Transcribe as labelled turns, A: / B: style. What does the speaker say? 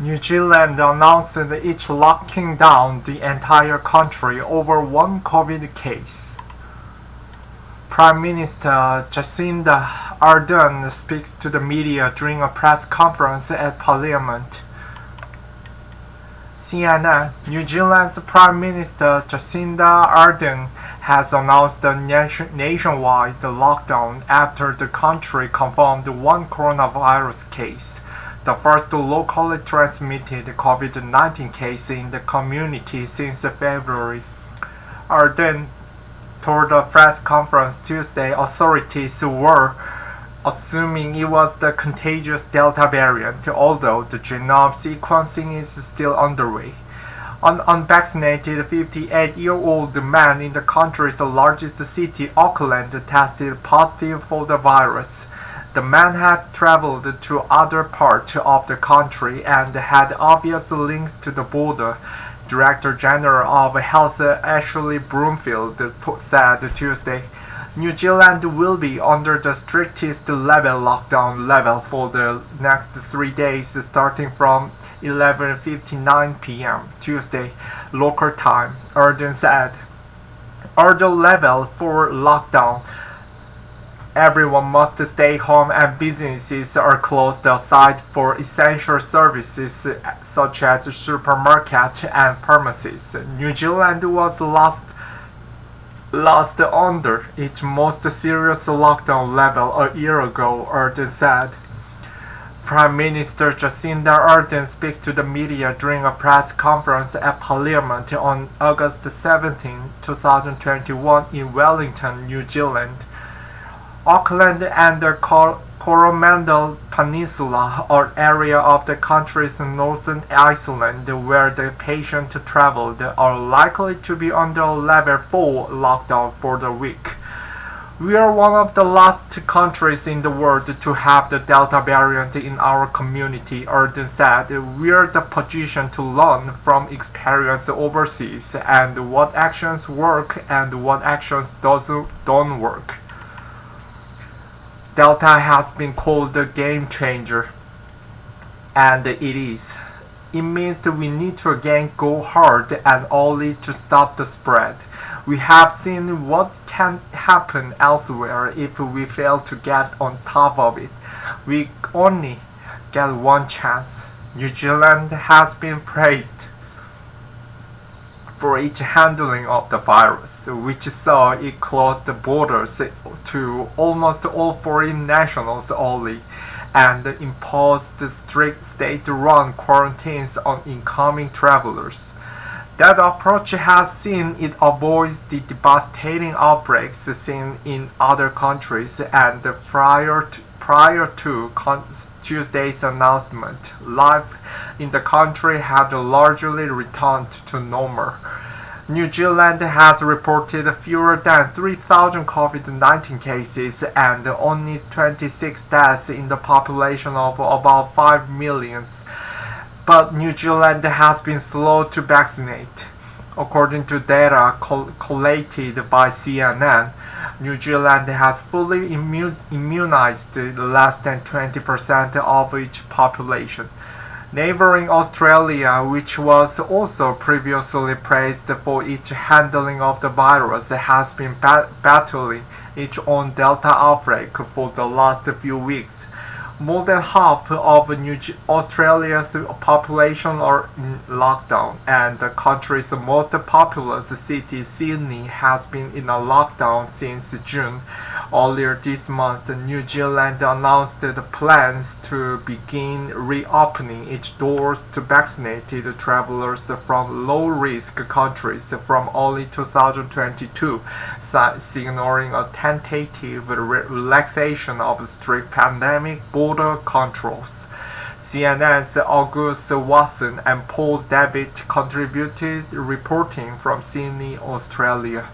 A: New Zealand announced it's locking down the entire country over one COVID case. Prime Minister Jacinda Ardern speaks to the media during a press conference at Parliament. CNN. New Zealand's Prime Minister Jacinda Ardern has announced a nationwide lockdown after the country confirmed one coronavirus case, the first locally transmitted COVID-19 case in the community since February. Ardern told a press conference Tuesday authorities were assuming it was the contagious Delta variant, although the genome sequencing is still underway. An unvaccinated 58-year-old man in the country's largest city, Auckland, tested positive for the virus. The man had traveled to other parts of the country and had obvious links to the border, Director General of Health Ashley Broomfield said Tuesday. New Zealand will be under the strictest lockdown level for the next 3 days starting from 11:59 p.m. Tuesday, local time, Ardern said. Under level 4 lockdown, everyone must stay home and businesses are closed aside for essential services such as supermarkets and pharmacies. New Zealand was last under its most serious lockdown level a year ago, Ardern said. Prime Minister Jacinda Ardern spoke to the media during a press conference at Parliament on August 17, 2021 in Wellington, New Zealand. Auckland and the Coromandel Peninsula, an area of the country's northern island where the patient traveled, are likely to be under a level 4 lockdown for the week. We are one of the last countries in the world to have the Delta variant in our community, Ardern said. We are in the position to learn from experience overseas and what actions work and what actions don't work. Delta has been called a game changer, and it is. It means that we need to again go hard and early to stop the spread. We have seen what can happen elsewhere if we fail to get on top of it. We only get one chance. New Zealand has been praised for its handling of the virus, which saw it close the borders to almost all foreign nationals early and imposed strict state-run quarantines on incoming travelers. That approach has seen it avoid the devastating outbreaks seen in other countries, and prior to Tuesday's announcement, life in the country had largely returned to normal. New Zealand has reported fewer than 3,000 COVID-19 cases and only 26 deaths in the population of about 5 million. But New Zealand has been slow to vaccinate. According to data collated by CNN, New Zealand has fully immunized less than 20% of its population. Neighboring Australia, which was also previously praised for its handling of the virus, has been battling its own Delta outbreak for the last few weeks. More than half of Australia's population are in lockdown, and the country's most populous city, Sydney, has been in a lockdown since June. Earlier this month, New Zealand announced the plans to begin reopening its doors to vaccinated travelers from low-risk countries from early 2022, signaling a tentative relaxation of strict pandemic border controls. CNN's August Watson and Paul Davitt contributed reporting from Sydney, Australia.